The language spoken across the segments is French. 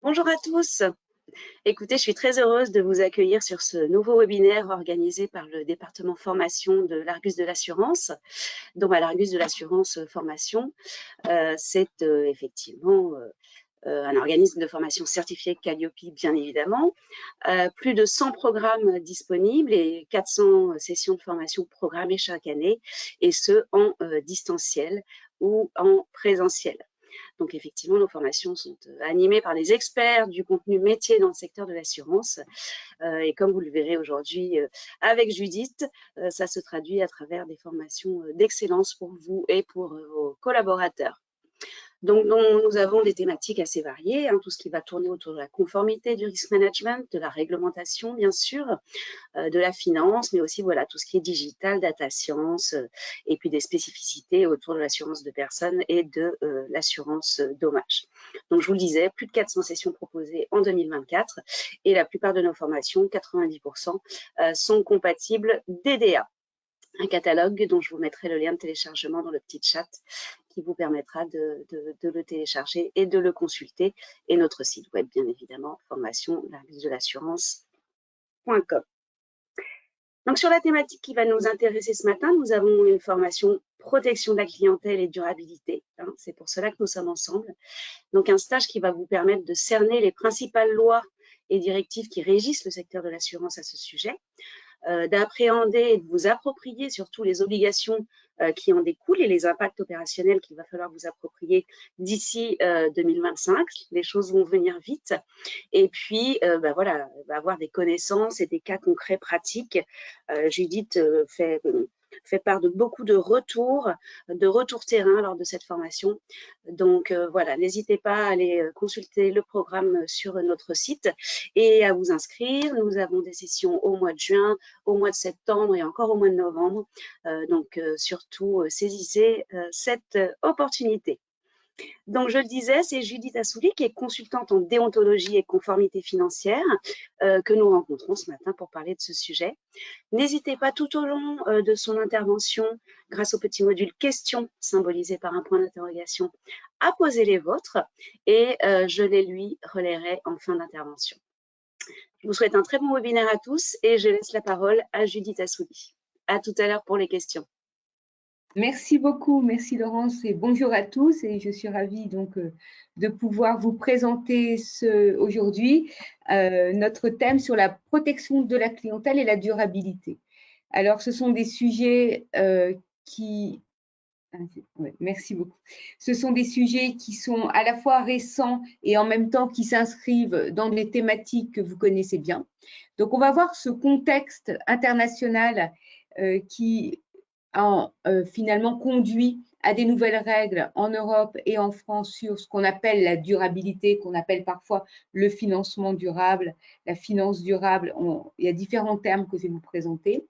Bonjour à tous. Écoutez, je suis très heureuse de vous accueillir sur ce nouveau webinaire organisé par le département formation de l'Argus de l'assurance. Donc, l'Argus de l'assurance formation, c'est effectivement un organisme de formation certifié Calliope, bien évidemment. Plus de 100 programmes disponibles et 400 sessions de formation programmées chaque année, et ce, en distanciel ou en présentiel. Donc, effectivement, nos formations sont animées par des experts du contenu métier dans le secteur de l'assurance. Et comme vous le verrez aujourd'hui avec Judith, ça se traduit à travers des formations d'excellence pour vous et pour vos collaborateurs. Donc, nous avons des thématiques assez variées, tout ce qui va tourner autour de la conformité, du risk management, de la réglementation, bien sûr, de la finance, mais aussi voilà, tout ce qui est digital, data science, et puis des spécificités autour de l'assurance de personnes et de l'assurance dommage. Donc, je vous le disais, plus de 400 sessions proposées en 2024 et la plupart de nos formations, 90%, sont compatibles DDA. Un catalogue dont je vous mettrai le lien de téléchargement dans le petit chat qui vous permettra de le télécharger et de le consulter. Et notre site web, bien évidemment, formation-de-l'assurance.com. Donc, sur la thématique qui va nous intéresser ce matin, nous avons une formation protection de la clientèle et durabilité. C'est pour cela que nous sommes ensemble. Donc, un stage qui va vous permettre de cerner les principales lois et directives qui régissent le secteur de l'assurance à ce sujet, d'appréhender et de vous approprier surtout les obligations qui en découlent et les impacts opérationnels qu'il va falloir vous approprier d'ici 2025. Les choses vont venir vite. Et puis, voilà, avoir des connaissances et des cas concrets pratiques. Judith fait part de beaucoup de retours terrain lors de cette formation. Donc, voilà, n'hésitez pas à aller consulter le programme sur notre site et à vous inscrire. Nous avons des sessions au mois de juin, au mois de septembre et encore au mois de novembre. Donc, surtout, saisissez cette opportunité. Donc, je le disais, c'est Judith Assouli qui est consultante en déontologie et conformité financière que nous rencontrons ce matin pour parler de ce sujet. N'hésitez pas tout au long de son intervention, grâce au petit module questions symbolisé par un point d'interrogation, à poser les vôtres et je les lui relayerai en fin d'intervention. Je vous souhaite un très bon webinaire à tous et je laisse la parole à Judith Assouli. À tout à l'heure pour les questions. Merci beaucoup, merci Laurence et bonjour à tous et je suis ravie donc de pouvoir vous présenter aujourd'hui notre thème sur la protection de la clientèle et la durabilité. Alors ce sont des sujets merci beaucoup. Ce sont des sujets qui sont à la fois récents et en même temps qui s'inscrivent dans des thématiques que vous connaissez bien. Donc on va voir ce contexte international qui finalement conduit à des nouvelles règles en Europe et en France sur ce qu'on appelle la durabilité, qu'on appelle parfois le financement durable, la finance durable. Il y a différents termes que je vais vous présenter.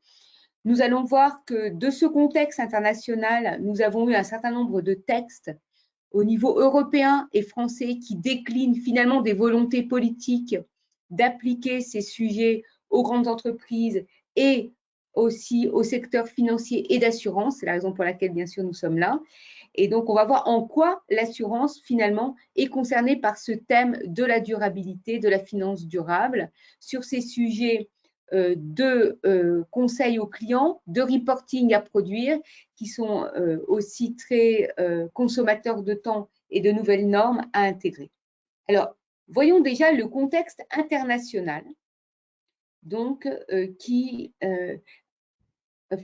Nous allons voir que de ce contexte international, nous avons eu un certain nombre de textes au niveau européen et français qui déclinent finalement des volontés politiques d'appliquer ces sujets aux grandes entreprises et aussi au secteur financier et d'assurance. C'est la raison pour laquelle, bien sûr, nous sommes là. Et donc, on va voir en quoi l'assurance, finalement, est concernée par ce thème de la durabilité, de la finance durable. Sur ces sujets de conseils aux clients, de reporting à produire, qui sont aussi très consommateurs de temps et de nouvelles normes à intégrer. Alors, voyons déjà le contexte international, donc, qui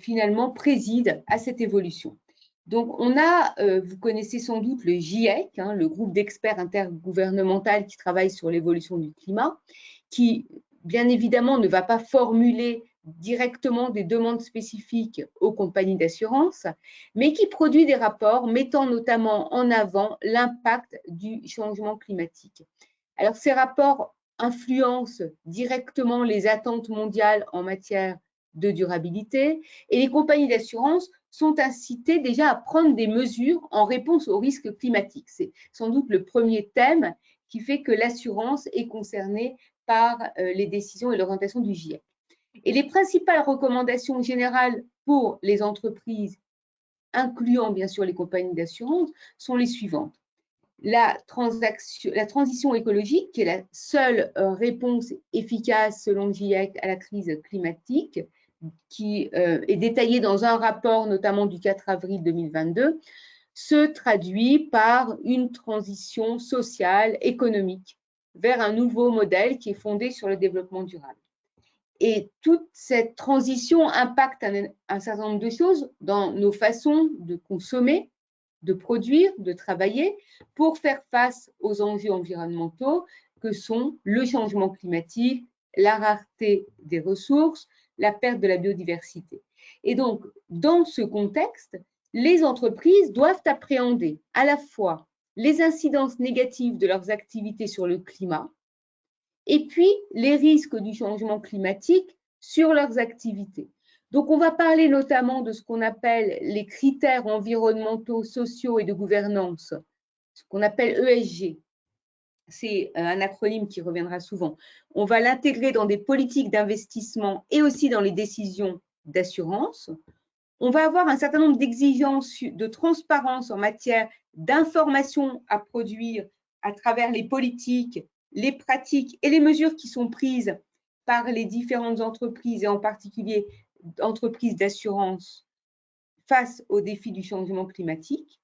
finalement préside à cette évolution. Donc, on a, vous connaissez sans doute le GIEC, le groupe d'experts intergouvernemental qui travaille sur l'évolution du climat, qui, bien évidemment, ne va pas formuler directement des demandes spécifiques aux compagnies d'assurance, mais qui produit des rapports mettant notamment en avant l'impact du changement climatique. Alors, ces rapports influencent directement les attentes mondiales en matière de durabilité et les compagnies d'assurance sont incitées déjà à prendre des mesures en réponse aux risques climatiques. C'est sans doute le premier thème qui fait que l'assurance est concernée par les décisions et l'orientation du GIEC. Et les principales recommandations générales pour les entreprises, incluant bien sûr les compagnies d'assurance, sont les suivantes. la transition écologique, qui est la seule réponse efficace selon le GIEC à la crise climatique, qui est détaillée dans un rapport notamment du 4 avril 2022, se traduit par une transition sociale, économique, vers un nouveau modèle qui est fondé sur le développement durable. Et toute cette transition impacte un certain nombre de choses dans nos façons de consommer, de produire, de travailler, pour faire face aux enjeux environnementaux que sont le changement climatique, la rareté des ressources, la perte de la biodiversité. Et donc, dans ce contexte, les entreprises doivent appréhender à la fois les incidences négatives de leurs activités sur le climat et puis les risques du changement climatique sur leurs activités. Donc, on va parler notamment de ce qu'on appelle les critères environnementaux, sociaux et de gouvernance, ce qu'on appelle ESG. C'est un acronyme qui reviendra souvent. On va l'intégrer dans des politiques d'investissement et aussi dans les décisions d'assurance. On va avoir un certain nombre d'exigences de transparence en matière d'information à produire à travers les politiques, les pratiques et les mesures qui sont prises par les différentes entreprises et en particulier entreprises d'assurance face aux défis du changement climatique.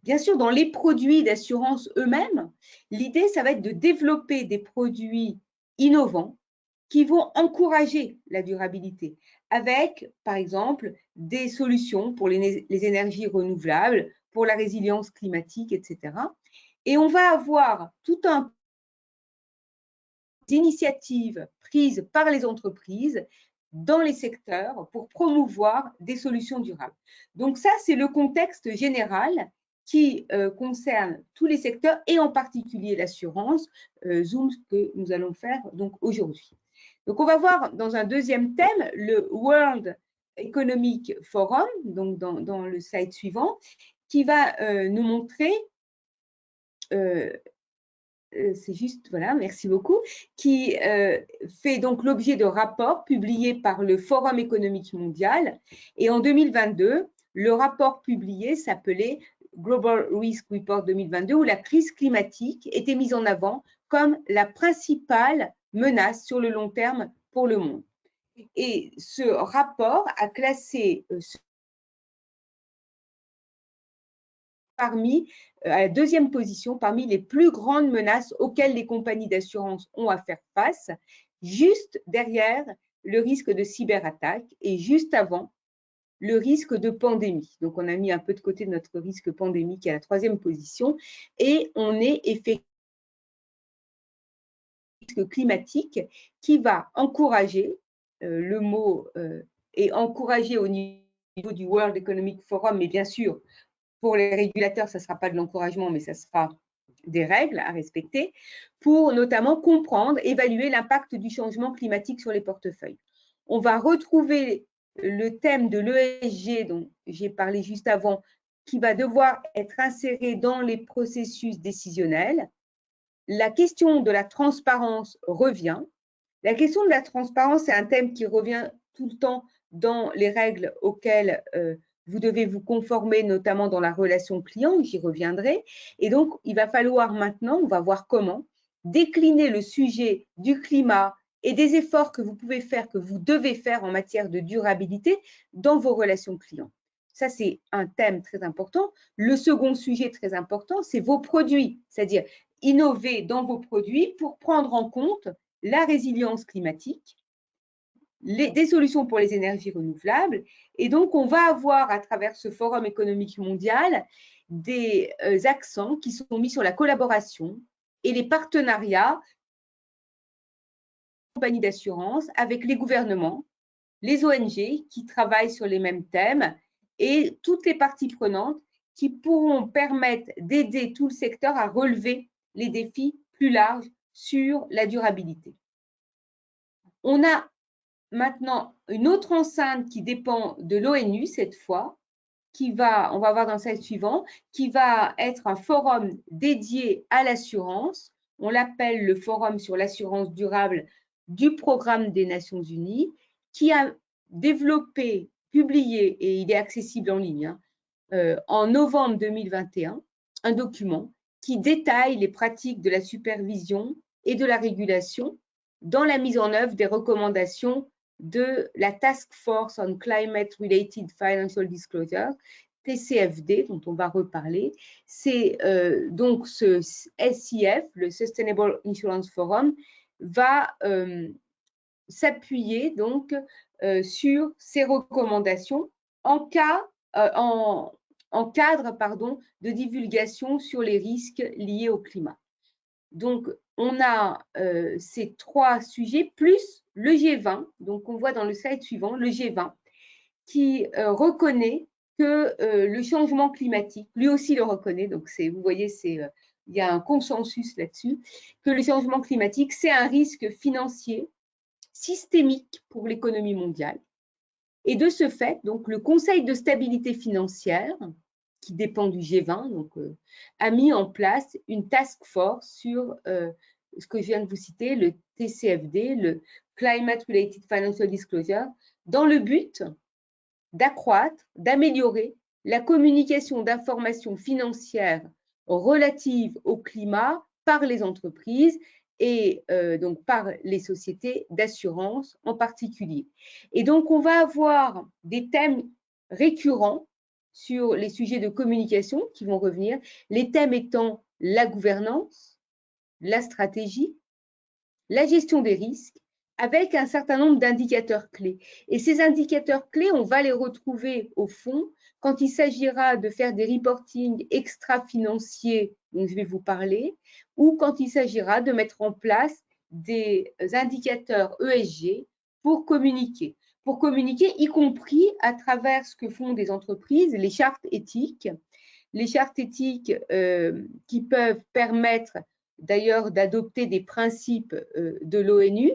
Bien sûr, dans les produits d'assurance eux-mêmes, l'idée, ça va être de développer des produits innovants qui vont encourager la durabilité avec, par exemple, des solutions pour les énergies renouvelables, pour la résilience climatique, etc. Et on va avoir tout un d'initiatives prises par les entreprises dans les secteurs pour promouvoir des solutions durables. Donc ça, c'est le contexte général qui concerne tous les secteurs et en particulier l'assurance, Zoom, que nous allons faire donc aujourd'hui. Donc on va voir dans un deuxième thème le World Economic Forum, donc dans le slide suivant, qui va nous montrer c'est juste, voilà, merci beaucoup, qui fait donc l'objet de rapports publiés par le Forum économique mondial. Et en 2022, le rapport publié s'appelait Global Risk Report 2022, où la crise climatique était mise en avant comme la principale menace sur le long terme pour le monde. Et ce rapport a classé parmi, à la deuxième position, parmi les plus grandes menaces auxquelles les compagnies d'assurance ont à faire face, juste derrière le risque de cyberattaque et juste avant le risque de pandémie. Donc, on a mis un peu de côté notre risque pandémique à la troisième position et on est effectivement risque climatique qui va encourager, le mot est encouragé au niveau du World Economic Forum, mais bien sûr, pour les régulateurs, ça ne sera pas de l'encouragement, mais ça sera des règles à respecter pour notamment comprendre, évaluer l'impact du changement climatique sur les portefeuilles. On va retrouver le thème de l'ESG dont j'ai parlé juste avant, qui va devoir être inséré dans les processus décisionnels. La question de la transparence revient. La question de la transparence, c'est un thème qui revient tout le temps dans les règles auxquelles vous devez vous conformer, notamment dans la relation client, j'y reviendrai. Et donc, il va falloir maintenant, on va voir comment, décliner le sujet du climat et des efforts que vous pouvez faire, que vous devez faire en matière de durabilité dans vos relations clients. Ça, c'est un thème très important. Le second sujet très important, c'est vos produits, c'est-à-dire innover dans vos produits pour prendre en compte la résilience climatique, des solutions pour les énergies renouvelables. Et donc, on va avoir à travers ce Forum économique mondial des accents qui sont mis sur la collaboration et les partenariats des compagnies d'assurance avec les gouvernements, les ONG qui travaillent sur les mêmes thèmes et toutes les parties prenantes qui pourront permettre d'aider tout le secteur à relever les défis plus larges sur la durabilité. On a maintenant une autre enceinte qui dépend de l'ONU cette fois, on va voir dans le slide suivant, qui va être un forum dédié à l'assurance. On l'appelle le Forum sur l'assurance durable du Programme des Nations Unies, qui a développé, publié, et il est accessible en ligne, en novembre 2021, un document qui détaille les pratiques de la supervision et de la régulation dans la mise en œuvre des recommandations de la Task Force on Climate-Related Financial Disclosure, TCFD, dont on va reparler. C'est donc ce SIF, le Sustainable Insurance Forum, va s'appuyer donc sur ces recommandations en cadre de divulgation sur les risques liés au climat. Donc, on a ces 3 sujets, plus le G20, donc on voit dans le slide suivant, le G20, qui reconnaît que le changement climatique, lui aussi le reconnaît, donc vous voyez, il y a un consensus là-dessus, que le changement climatique, c'est un risque financier systémique pour l'économie mondiale. Et de ce fait, donc, le Conseil de stabilité financière, qui dépend du G20, donc, a mis en place une task force sur ce que je viens de vous citer, le TCFD, le Climate Related Financial Disclosure, dans le but d'accroître, d'améliorer la communication d'informations financières relatives au climat par les entreprises et donc par les sociétés d'assurance en particulier. Et donc, on va avoir des thèmes récurrents sur les sujets de communication qui vont revenir, les thèmes étant la gouvernance, la stratégie, la gestion des risques, avec un certain nombre d'indicateurs clés. Et ces indicateurs clés, on va les retrouver au fond quand il s'agira de faire des reportings extra-financiers, dont je vais vous parler, ou quand il s'agira de mettre en place des indicateurs ESG pour communiquer, y compris à travers ce que font des entreprises, les chartes éthiques qui peuvent permettre d'ailleurs d'adopter des principes de l'ONU,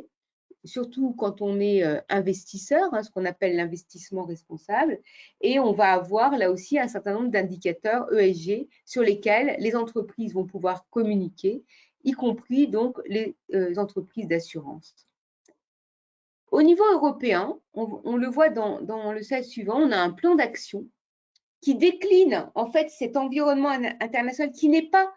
surtout quand on est investisseur, ce qu'on appelle l'investissement responsable, et on va avoir là aussi un certain nombre d'indicateurs ESG sur lesquels les entreprises vont pouvoir communiquer, y compris donc les entreprises d'assurance. Au niveau européen, on le voit dans le slide suivant, on a un plan d'action qui décline en fait cet environnement international qui n'est pas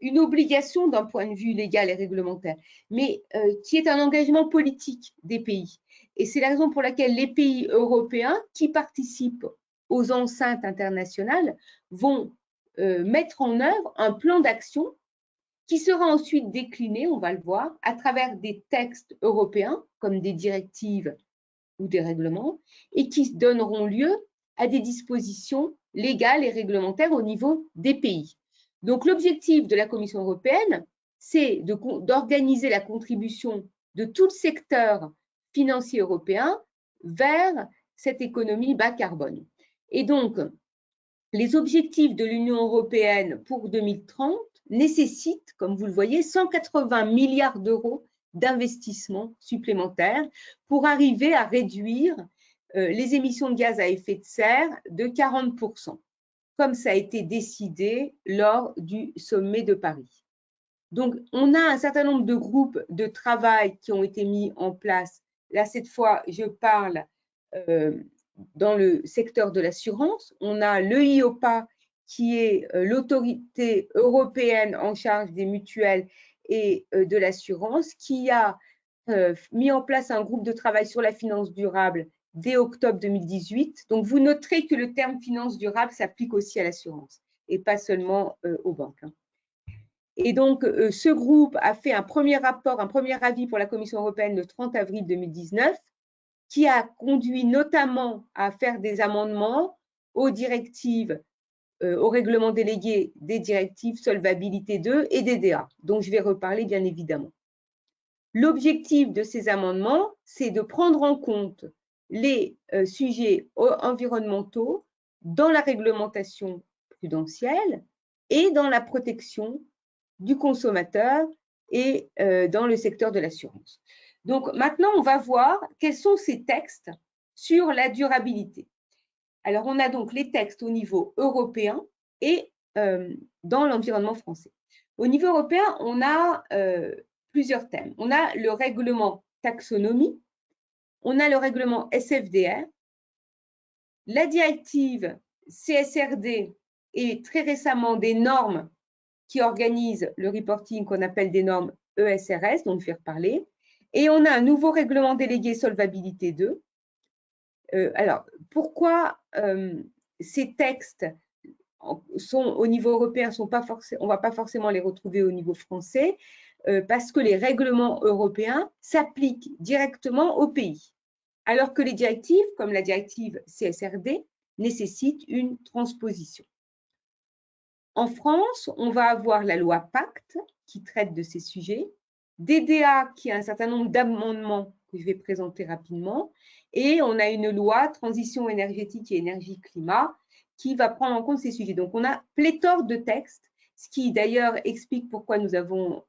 une obligation d'un point de vue légal et réglementaire, mais qui est un engagement politique des pays. Et c'est la raison pour laquelle les pays européens qui participent aux enceintes internationales vont mettre en œuvre un plan d'action qui sera ensuite décliné, on va le voir, à travers des textes européens, comme des directives ou des règlements, et qui donneront lieu à des dispositions légales et réglementaires au niveau des pays. Donc, l'objectif de la Commission européenne, c'est d'organiser la contribution de tout le secteur financier européen vers cette économie bas carbone. Et donc, les objectifs de l'Union européenne pour 2030 nécessitent, comme vous le voyez, 180 milliards d'euros d'investissements supplémentaires pour arriver à réduire les émissions de gaz à effet de serre de 40%, comme ça a été décidé lors du sommet de Paris. Donc, on a un certain nombre de groupes de travail qui ont été mis en place. Là, cette fois, je parle dans le secteur de l'assurance. On a l'EIOPA, qui est l'autorité européenne en charge des mutuelles et de l'assurance, qui a mis en place un groupe de travail sur la finance durable dès octobre 2018. Donc, vous noterez que le terme finance durable s'applique aussi à l'assurance et pas seulement aux banques. Et donc, ce groupe a fait un premier rapport, un premier avis pour la Commission européenne le 30 avril 2019, qui a conduit notamment à faire des amendements aux directives, aux règlements délégués des directives Solvabilité 2 et DDA, dont je vais reparler bien évidemment. L'objectif de ces amendements, c'est de prendre en compte les sujets environnementaux dans la réglementation prudentielle et dans la protection du consommateur et dans le secteur de l'assurance. Donc maintenant, on va voir quels sont ces textes sur la durabilité. Alors, on a donc les textes au niveau européen et dans l'environnement français. Au niveau européen, on a plusieurs thèmes. On a le règlement taxonomie, on a le règlement SFDR, la directive CSRD et très récemment des normes qui organisent le reporting qu'on appelle des normes ESRS, dont je vais reparler. Et on a un nouveau règlement délégué Solvabilité 2. Alors, pourquoi ces textes sont au niveau européen, on ne va pas forcément les retrouver au niveau français, parce que les règlements européens s'appliquent directement au pays, alors que les directives, comme la directive CSRD, nécessitent une transposition. En France, on va avoir la loi Pacte qui traite de ces sujets, DDA qui a un certain nombre d'amendements que je vais présenter rapidement, et on a une loi Transition énergétique et énergie-climat qui va prendre en compte ces sujets. Donc, on a pléthore de textes, ce qui d'ailleurs explique pourquoi nous avons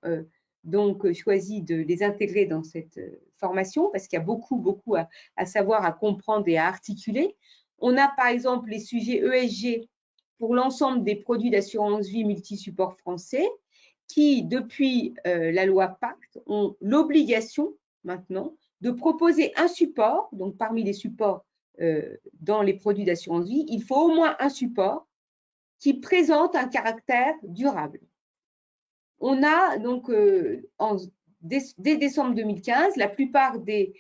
donc choisi de les intégrer dans cette formation, parce qu'il y a beaucoup à savoir, à comprendre et à articuler. On a par exemple les sujets ESG pour l'ensemble des produits d'assurance vie multi-support français qui, depuis la loi Pacte, ont l'obligation maintenant de proposer un support. Donc, parmi les supports dans les produits d'assurance vie, il faut au moins un support qui présente un caractère durable. On a donc, dès décembre 2015, la plupart des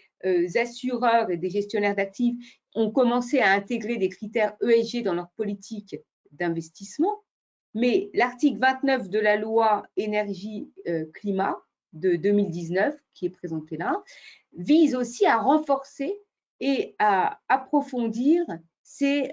assureurs et des gestionnaires d'actifs ont commencé à intégrer des critères ESG dans leur politique d'investissement, mais l'article 29 de la loi énergie-climat de 2019, qui est présenté là, vise aussi à renforcer et à approfondir ces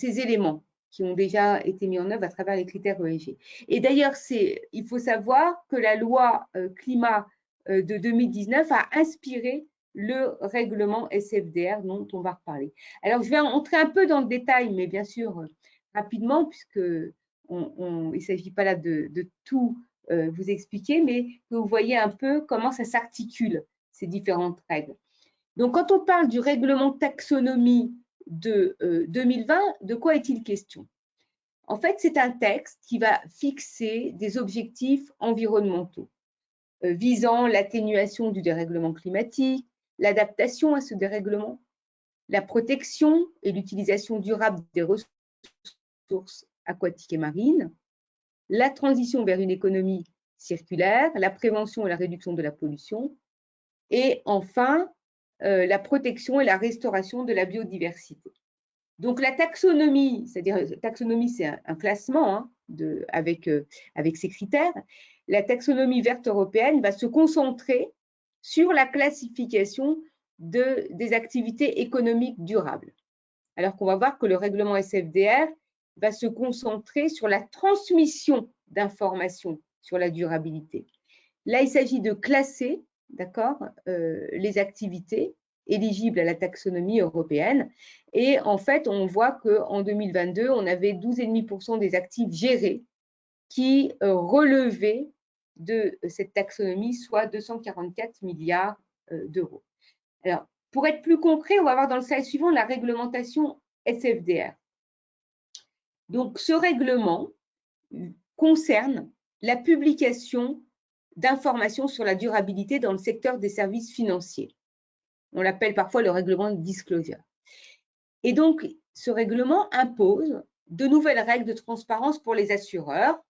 éléments qui ont déjà été mis en œuvre à travers les critères ESG. Et d'ailleurs, il faut savoir que la loi climat de 2019 a inspiré le règlement SFDR dont on va reparler. Alors, je vais entrer un peu dans le détail, mais bien sûr, rapidement, puisque il ne s'agit pas là de tout vous expliquer, mais que vous voyez un peu comment ça s'articule, ces différentes règles. Donc, quand on parle du règlement taxonomie de 2020, de quoi est-il question? En fait, c'est un texte qui va fixer des objectifs environnementaux visant l'atténuation du dérèglement climatique, l'adaptation à ce dérèglement, la protection et l'utilisation durable des ressources aquatiques et marines, la transition vers une économie circulaire, la prévention et la réduction de la pollution, et enfin, la protection et la restauration de la biodiversité. Donc, la taxonomie, c'est-à-dire, taxonomie, c'est un classement hein, avec ces critères. La taxonomie verte européenne va se concentrer sur la classification des activités économiques durables. Alors qu'on va voir que le règlement SFDR va se concentrer sur la transmission d'informations sur la durabilité. Là, il s'agit de classer, d'accord, les activités éligibles à la taxonomie européenne. Et en fait, on voit qu'en 2022, on avait 12,5% des actifs gérés qui relevaient de cette taxonomie, soit 244 milliards d'euros. Alors, pour être plus concret, on va voir dans le slide suivant la réglementation SFDR. Donc, ce règlement concerne la publication d'informations sur la durabilité dans le secteur des services financiers. On l'appelle parfois le règlement de disclosure. Et donc, ce règlement impose de nouvelles règles de transparence pour les assureurs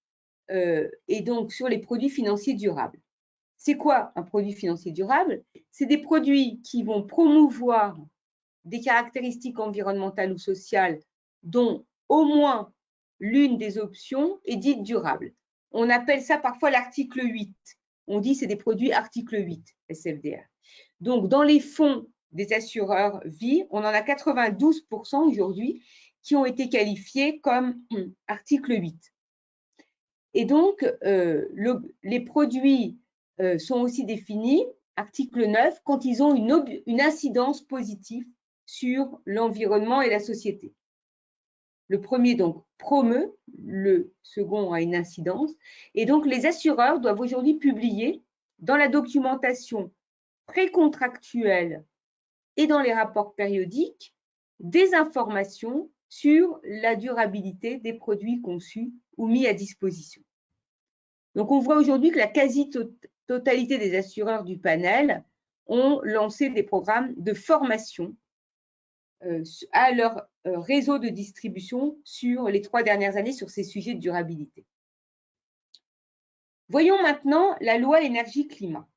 et donc sur les produits financiers durables. C'est quoi un produit financier durable? C'est des produits qui vont promouvoir des caractéristiques environnementales ou sociales dont au moins l'une des options est dite durable. On appelle ça parfois l'article 8. On dit que c'est des produits article 8, SFDR. Donc, dans les fonds des assureurs vie, on en a 92% aujourd'hui qui ont été qualifiés comme article 8. Et donc, les produits sont aussi définis, article 9, quand ils ont une incidence positive sur l'environnement et la société. Le premier, donc, promeut, le second a une incidence. Et donc, les assureurs doivent aujourd'hui publier dans la documentation précontractuelle et dans les rapports périodiques des informations sur la durabilité des produits conçus ou mis à disposition. Donc, on voit aujourd'hui que la quasi-totalité des assureurs du panel ont lancé des programmes de formation à leurs réseau de distribution sur les 3 dernières années sur ces sujets de durabilité. Voyons maintenant la loi énergie-climat.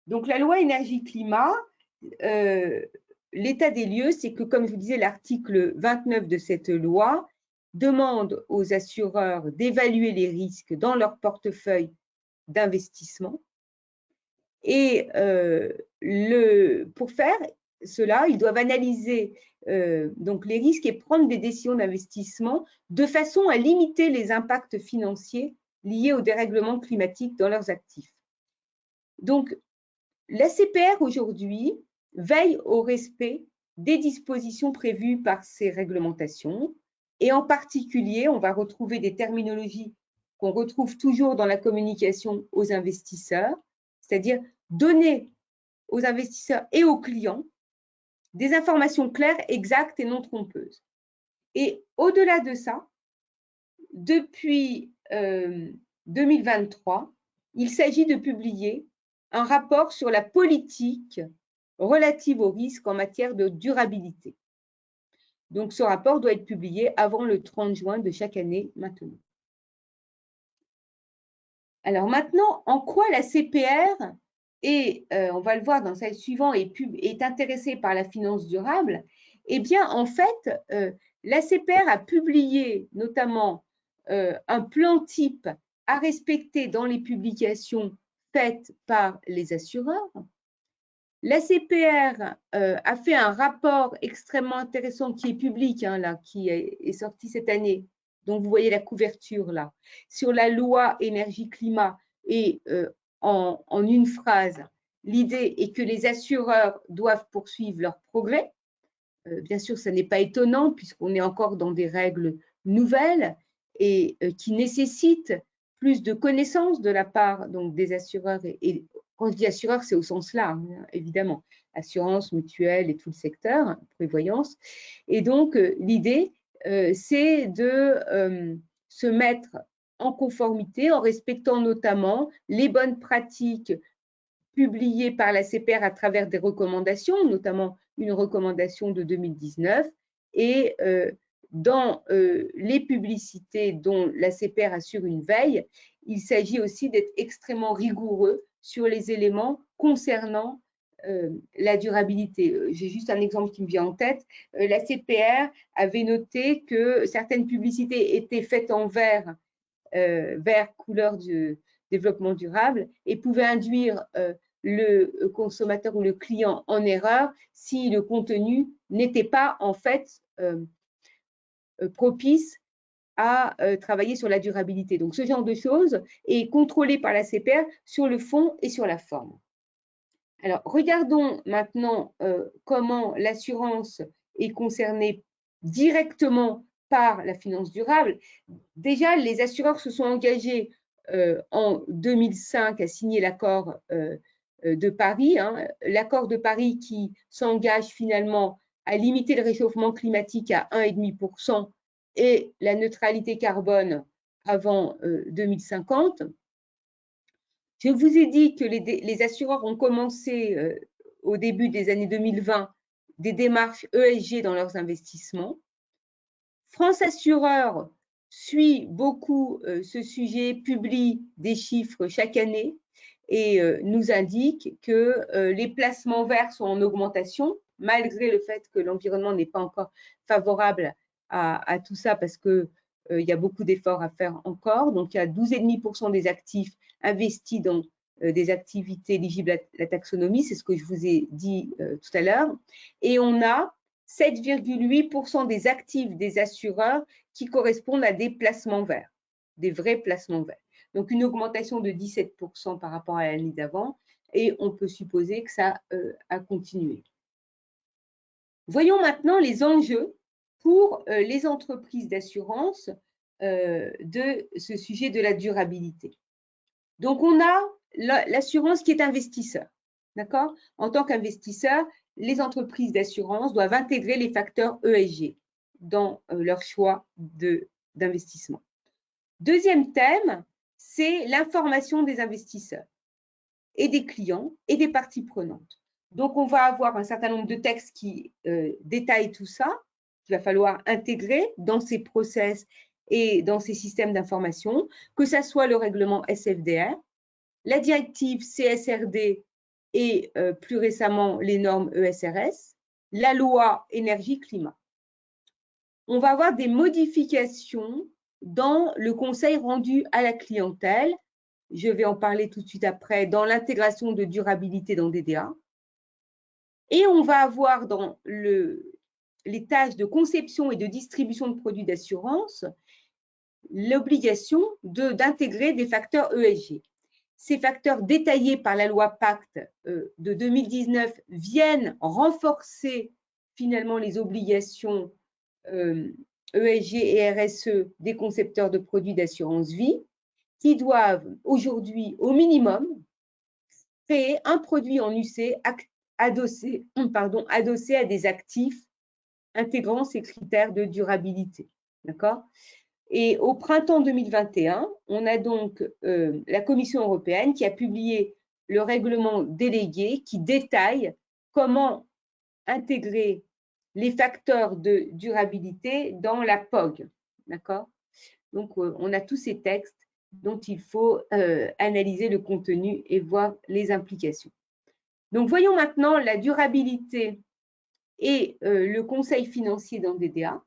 Donc, la loi énergie-climat, l'état des lieux, c'est que, comme je vous disais, l'article 29 de cette loi demande aux assureurs d'évaluer les risques dans leur portefeuille d'investissement. Et pour faire cela, ils doivent analyser donc les risques et prendre des décisions d'investissement de façon à limiter les impacts financiers liés au dérèglement climatique dans leurs actifs. Donc, l'ACPR aujourd'hui veille au respect des dispositions prévues par ces réglementations et en particulier, on va retrouver des terminologies qu'on retrouve toujours dans la communication aux investisseurs, c'est-à-dire donner aux investisseurs et aux clients des informations claires, exactes et non trompeuses. Et au-delà de ça, depuis 2023, il s'agit de publier un rapport sur la politique relative aux risques en matière de durabilité. Donc, ce rapport doit être publié avant le 30 juin de chaque année maintenant. Alors maintenant, en quoi la CPR et on va le voir dans le slide suivant, est intéressée par la finance durable? Eh bien, en fait, la CPR a publié notamment un plan type à respecter dans les publications faites par les assureurs. La CPR a fait un rapport extrêmement intéressant qui est public, hein, là, qui est sorti cette année, dont vous voyez la couverture là, sur la loi énergie-climat. Et en une phrase, l'idée est que les assureurs doivent poursuivre leur progrès. Bien sûr, ça n'est pas étonnant puisqu'on est encore dans des règles nouvelles et qui nécessitent plus de connaissances de la part donc, des assureurs. Et quand je dis assureurs, c'est au sens large, hein, évidemment, assurance, mutuelle et tout le secteur, prévoyance. Et donc, l'idée, c'est de se mettre en conformité en respectant notamment les bonnes pratiques publiées par la CPR à travers des recommandations, notamment une recommandation de 2019, et dans les publicités dont la CPR assure une veille, il s'agit aussi d'être extrêmement rigoureux sur les éléments concernant la durabilité. J'ai juste un exemple qui me vient en tête. La CPR avait noté que certaines publicités étaient faites en vert couleur du développement durable et pouvaient induire le consommateur ou le client en erreur si le contenu n'était pas en fait propice à travailler sur la durabilité. Donc, ce genre de choses est contrôlé par la CPR sur le fond et sur la forme. Alors, regardons maintenant comment l'assurance est concernée directement par la finance durable. Déjà, les assureurs se sont engagés en 2005 à signer l'accord de Paris, hein, l'accord de Paris qui s'engage finalement à limiter le réchauffement climatique à 1,5% et la neutralité carbone avant 2050. Je vous ai dit que les assureurs ont commencé au début des années 2020 des démarches ESG dans leurs investissements. France Assureurs suit beaucoup ce sujet, publie des chiffres chaque année et nous indique que les placements verts sont en augmentation, malgré le fait que l'environnement n'est pas encore favorable à tout ça parce qu'il y a beaucoup d'efforts à faire encore. Donc, il y a 12,5% des actifs investis dans des activités éligibles à la taxonomie, c'est ce que je vous ai dit tout à l'heure. Et on a 7,8% des actifs des assureurs qui correspondent à des placements verts, des vrais placements verts. Donc, une augmentation de 17% par rapport à l'année d'avant et on peut supposer que ça a continué. Voyons maintenant les enjeux pour les entreprises d'assurance de ce sujet de la durabilité. Donc, on a l'assurance qui est investisseur. D'accord? En tant qu'investisseur, les entreprises d'assurance doivent intégrer les facteurs ESG dans leur choix d'investissement. Deuxième thème, c'est l'information des investisseurs et des clients et des parties prenantes. Donc, on va avoir un certain nombre de textes qui détaillent tout ça. qu'il va falloir intégrer dans ces process et dans ces systèmes d'information, que ce soit le règlement SFDR, la directive CSRD et plus récemment les normes ESRS, la loi énergie-climat. On va avoir des modifications dans le conseil rendu à la clientèle. Je vais en parler tout de suite après, dans l'intégration de durabilité dans DDA. Et on va avoir dans les tâches de conception et de distribution de produits d'assurance l'obligation d'intégrer des facteurs ESG. Ces facteurs détaillés par la loi Pacte de 2019 viennent renforcer finalement les obligations ESG et RSE des concepteurs de produits d'assurance vie qui doivent aujourd'hui au minimum créer un produit en UC adossé à des actifs intégrant ces critères de durabilité. D'accord ? Et au printemps 2021, on a donc la Commission européenne qui a publié le règlement délégué qui détaille comment intégrer les facteurs de durabilité dans la POG. D'accord ? Donc, on a tous ces textes dont il faut analyser le contenu et voir les implications. Donc, voyons maintenant la durabilité et le conseil financier dans DDA.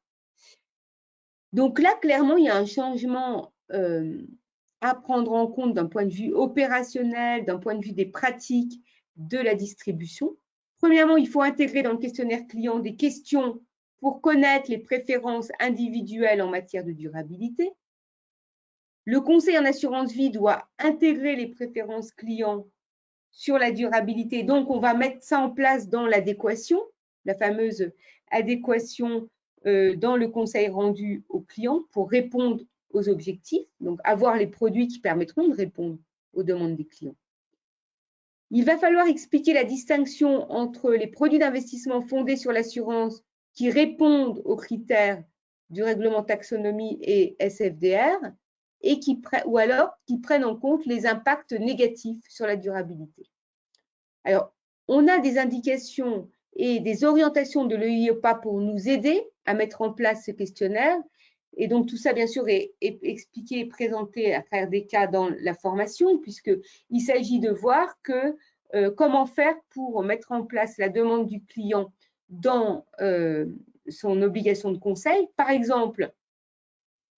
Donc là, clairement, il y a un changement à prendre en compte d'un point de vue opérationnel, d'un point de vue des pratiques de la distribution. Premièrement, il faut intégrer dans le questionnaire client des questions pour connaître les préférences individuelles en matière de durabilité. Le conseil en assurance vie doit intégrer les préférences clients sur la durabilité. Donc, on va mettre ça en place dans l'adéquation, la fameuse adéquation dans le conseil rendu aux clients pour répondre aux objectifs, donc avoir les produits qui permettront de répondre aux demandes des clients. Il va falloir expliquer la distinction entre les produits d'investissement fondés sur l'assurance qui répondent aux critères du règlement taxonomie et SFDR et ou alors qui prennent en compte les impacts négatifs sur la durabilité. Alors, on a des indications et des orientations de l'EIOPA pour nous aider à mettre en place ce questionnaire. Et donc, tout ça, bien sûr, est expliqué et présenté à travers des cas dans la formation, puisqu'il s'agit de voir comment faire pour mettre en place la demande du client dans son obligation de conseil. Par exemple,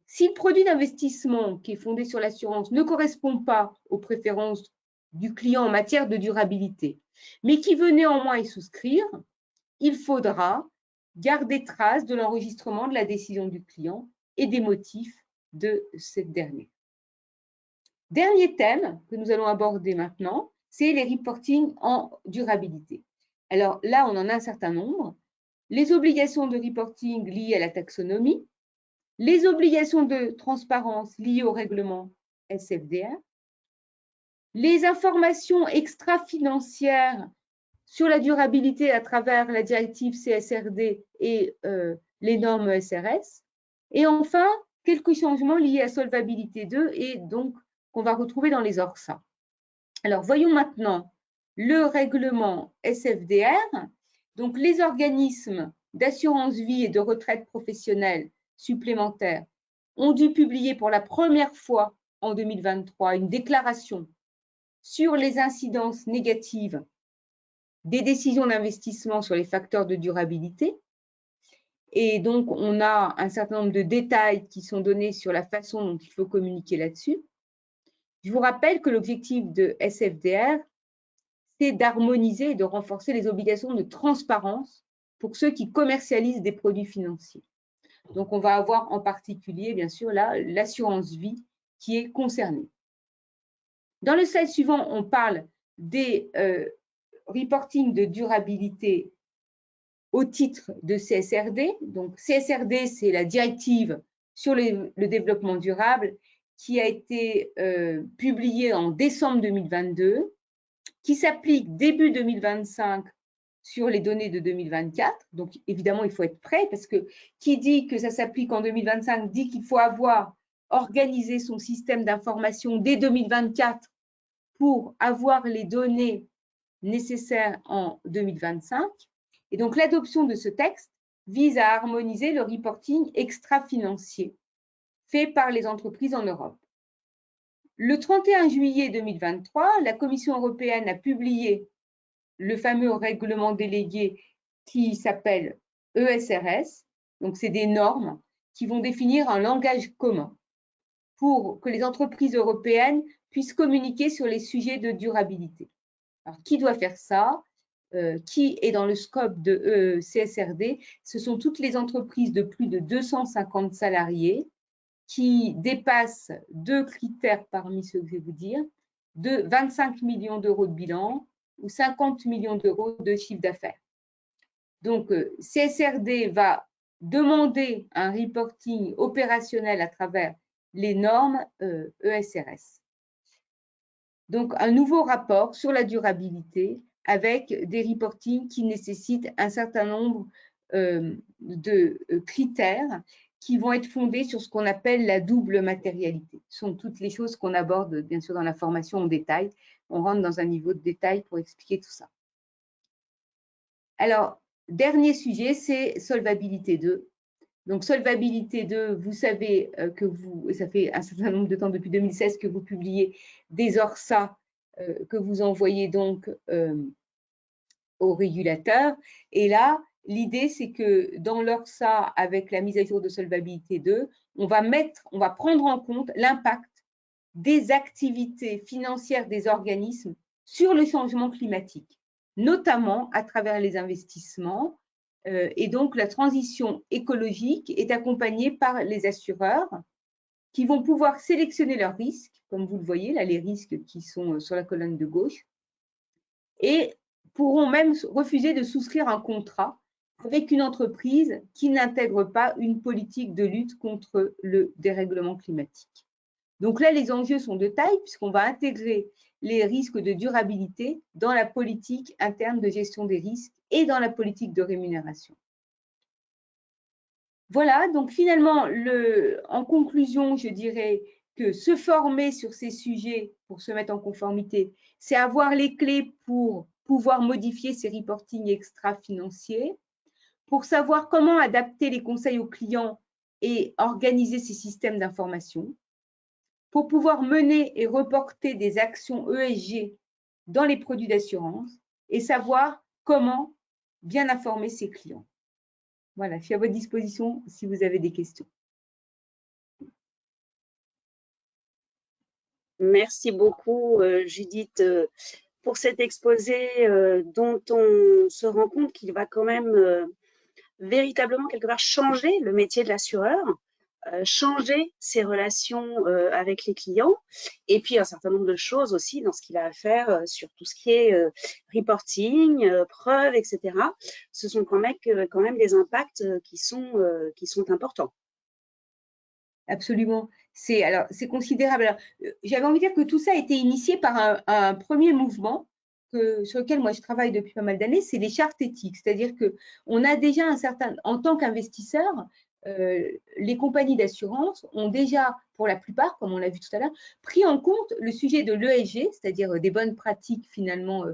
si le produit d'investissement qui est fondé sur l'assurance ne correspond pas aux préférences du client en matière de durabilité, mais qui veut néanmoins y souscrire, il faudra garder trace de l'enregistrement de la décision du client et des motifs de cette dernière. Dernier thème que nous allons aborder maintenant, c'est les reporting en durabilité. Alors là, on en a un certain nombre. Les obligations de reporting liées à la taxonomie, les obligations de transparence liées au règlement SFDR, les informations extra-financières sur la durabilité à travers la directive CSRD et les normes SRS, et enfin, quelques changements liés à Solvabilité 2 et donc qu'on va retrouver dans les ORSA. Alors, voyons maintenant le règlement SFDR. Donc, les organismes d'assurance vie et de retraite professionnelle supplémentaires ont dû publier pour la première fois en 2023 une déclaration sur les incidences négatives des décisions d'investissement sur les facteurs de durabilité. Et donc, on a un certain nombre de détails qui sont donnés sur la façon dont il faut communiquer là-dessus. Je vous rappelle que l'objectif de SFDR, c'est d'harmoniser et de renforcer les obligations de transparence pour ceux qui commercialisent des produits financiers. Donc, on va avoir en particulier, bien sûr, l'assurance vie qui est concernée. Dans le slide suivant, on parle des reporting de durabilité au titre de CSRD. Donc, CSRD, c'est la directive sur le développement durable qui a été publiée en décembre 2022, qui s'applique début 2025 sur les données de 2024. Donc, évidemment, il faut être prêt parce que qui dit que ça s'applique en 2025 dit qu'il faut avoir organisé son système d'information dès 2024 pour avoir les données nécessaires en 2025. Et donc, l'adoption de ce texte vise à harmoniser le reporting extra-financier fait par les entreprises en Europe. Le 31 juillet 2023, la Commission européenne a publié le fameux règlement délégué qui s'appelle ESRS. Donc, c'est des normes qui vont définir un langage commun pour que les entreprises européennes puissent communiquer sur les sujets de durabilité. Alors, qui doit faire ça? Qui est dans le scope de CSRD? Ce sont toutes les entreprises de plus de 250 salariés qui dépassent deux critères parmi ceux que je vais vous dire, de 25 millions d'euros de bilan ou 50 millions d'euros de chiffre d'affaires. Donc, CSRD va demander un reporting opérationnel à travers les normes ESRS. Donc, un nouveau rapport sur la durabilité avec des reportings qui nécessitent un certain nombre de critères qui vont être fondés sur ce qu'on appelle la double matérialité. Ce sont toutes les choses qu'on aborde, bien sûr, dans la formation en détail. On rentre dans un niveau de détail pour expliquer tout ça. Alors, dernier sujet, c'est Solvabilité 2. Donc, Solvabilité 2, vous savez que ça fait un certain nombre de temps, depuis 2016, que vous publiez des ORSA que vous envoyez donc au régulateur. Et là, l'idée, c'est que dans l'ORSA, avec la mise à jour de Solvabilité 2, on va prendre en compte l'impact des activités financières des organismes sur le changement climatique, notamment à travers les investissements. Et donc, la transition écologique est accompagnée par les assureurs qui vont pouvoir sélectionner leurs risques, comme vous le voyez, là, les risques qui sont sur la colonne de gauche, et pourront même refuser de souscrire un contrat avec une entreprise qui n'intègre pas une politique de lutte contre le dérèglement climatique. Donc là, les enjeux sont de taille puisqu'on va intégrer les risques de durabilité dans la politique interne de gestion des risques et dans la politique de rémunération. Voilà, donc finalement, en conclusion, je dirais que se former sur ces sujets pour se mettre en conformité, c'est avoir les clés pour pouvoir modifier ces reportings extra-financiers, pour savoir comment adapter les conseils aux clients et organiser ces systèmes d'information, pour pouvoir mener et reporter des actions ESG dans les produits d'assurance et savoir comment bien informer ses clients. Voilà, je suis à votre disposition si vous avez des questions. Merci beaucoup, Judith, pour cet exposé dont on se rend compte qu'il va quand même véritablement quelque part changer le métier de l'assureur, changer ses relations avec les clients, et puis un certain nombre de choses aussi dans ce qu'il a à faire sur tout ce qui est reporting, preuves, etc. Ce sont quand même des impacts qui sont importants. Absolument. C'est considérable. J'avais envie de dire que tout ça a été initié par un premier mouvement sur lequel moi je travaille depuis pas mal d'années, c'est les chartes éthiques. C'est-à-dire qu'on a déjà en tant qu'investisseur, les compagnies d'assurance ont déjà, pour la plupart, comme on l'a vu tout à l'heure, pris en compte le sujet de l'ESG, c'est-à-dire des bonnes pratiques finalement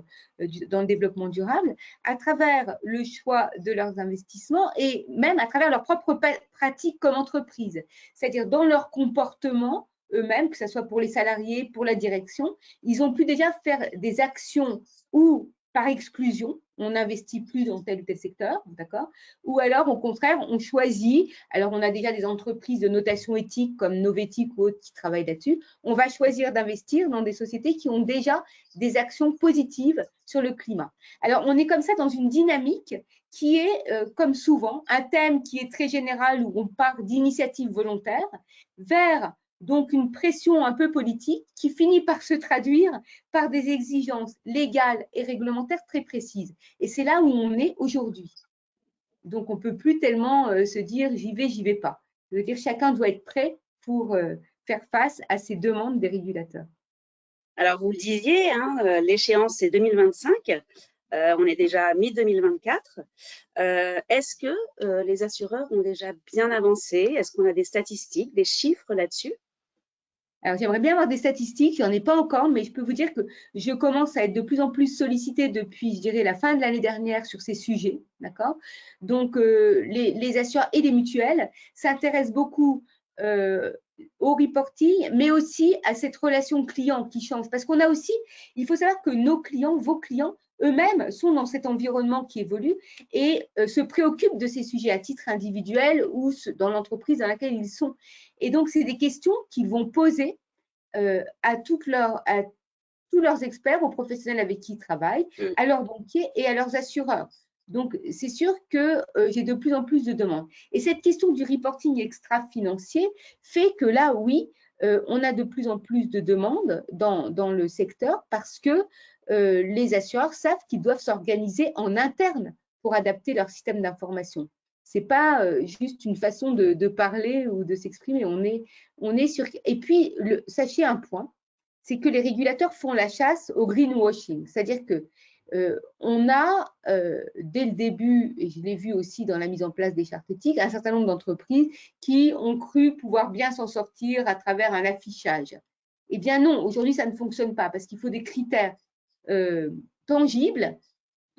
dans le développement durable, à travers le choix de leurs investissements et même à travers leurs propres pratiques comme entreprise, c'est-à-dire dans leur comportement eux-mêmes, que ce soit pour les salariés, pour la direction, ils ont pu déjà faire des actions où, par exclusion, on n'investit plus dans tel ou tel secteur, d'accord? Ou alors, au contraire, on choisit, alors on a déjà des entreprises de notation éthique comme Novetic ou autres qui travaillent là-dessus, on va choisir d'investir dans des sociétés qui ont déjà des actions positives sur le climat. Alors, on est comme ça dans une dynamique qui est, comme souvent, un thème qui est très général où on part d'initiatives volontaires vers donc une pression un peu politique qui finit par se traduire par des exigences légales et réglementaires très précises. Et c'est là où on est aujourd'hui. Donc, on ne peut plus tellement se dire j'y vais pas. Je veux dire, chacun doit être prêt pour faire face à ces demandes des régulateurs. Alors, vous le disiez, hein, l'échéance c'est 2025. On est déjà à mi-2024. Est-ce que les assureurs ont déjà bien avancé? Est-ce qu'on a des statistiques, des chiffres là-dessus? Alors, j'aimerais bien avoir des statistiques, il n'y en a pas encore, mais je peux vous dire que je commence à être de plus en plus sollicitée depuis, je dirais, la fin de l'année dernière sur ces sujets, d'accord? Donc, les assureurs et les mutuelles s'intéressent beaucoup au reporting, mais aussi à cette relation client qui change. Parce qu'on a aussi, il faut savoir que nos clients, vos clients, eux-mêmes sont dans cet environnement qui évolue et se préoccupent de ces sujets à titre individuel ou dans l'entreprise dans laquelle ils sont. Et donc, c'est des questions qu'ils vont poser à tous leurs experts, aux professionnels avec qui ils travaillent, à leurs banquiers et à leurs assureurs. Donc, c'est sûr que j'ai de plus en plus de demandes. Et cette question du reporting extra-financier fait que là, oui, on a de plus en plus de demandes dans le secteur parce que les assureurs savent qu'ils doivent s'organiser en interne pour adapter leur système d'information. Ce n'est pas juste une façon de parler ou de s'exprimer. On est sur… Et puis, sachez un point, c'est que les régulateurs font la chasse au greenwashing. C'est-à-dire que on a, dès le début, et je l'ai vu aussi dans la mise en place des chartes éthiques, un certain nombre d'entreprises qui ont cru pouvoir bien s'en sortir à travers un affichage. Eh bien non, aujourd'hui, ça ne fonctionne pas parce qu'il faut des critères tangibles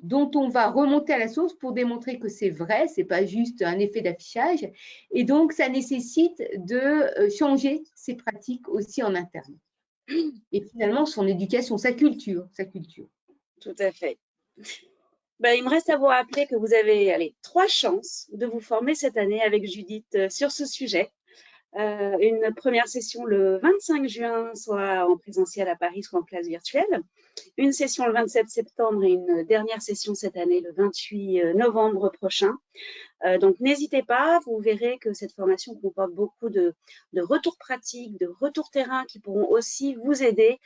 dont on va remonter à la source pour démontrer que c'est vrai, ce n'est pas juste un effet d'affichage. Et donc, ça nécessite de changer ces pratiques aussi en interne. Et finalement, son éducation, sa culture. Tout à fait. Ben, il me reste à vous rappeler que vous avez 3 chances de vous former cette année avec Judith sur ce sujet. Une première session le 25 juin, soit en présentiel à Paris, soit en classe virtuelle. Une session le 27 septembre et une dernière session cette année le 28 novembre prochain. Donc, n'hésitez pas, vous verrez que cette formation comporte beaucoup de retours pratiques, de retours terrain qui pourront aussi vous aider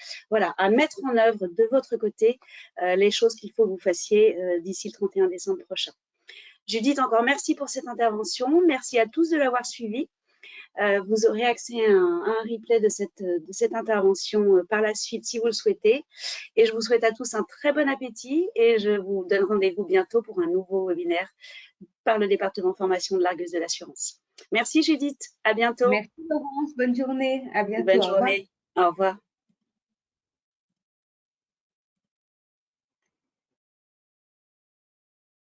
à mettre en œuvre de votre côté les choses qu'il faut que vous fassiez d'ici le 31 décembre prochain. Judith, encore merci pour cette intervention. Merci à tous de l'avoir suivi. Vous aurez accès à un replay de cette intervention par la suite si vous le souhaitez. Et je vous souhaite à tous un très bon appétit et je vous donne rendez-vous bientôt pour un nouveau webinaire par le département formation de l'Argus de l'assurance. Merci Judith, à bientôt. Merci Laurence, bonne journée, à bientôt. Bonne journée, au revoir.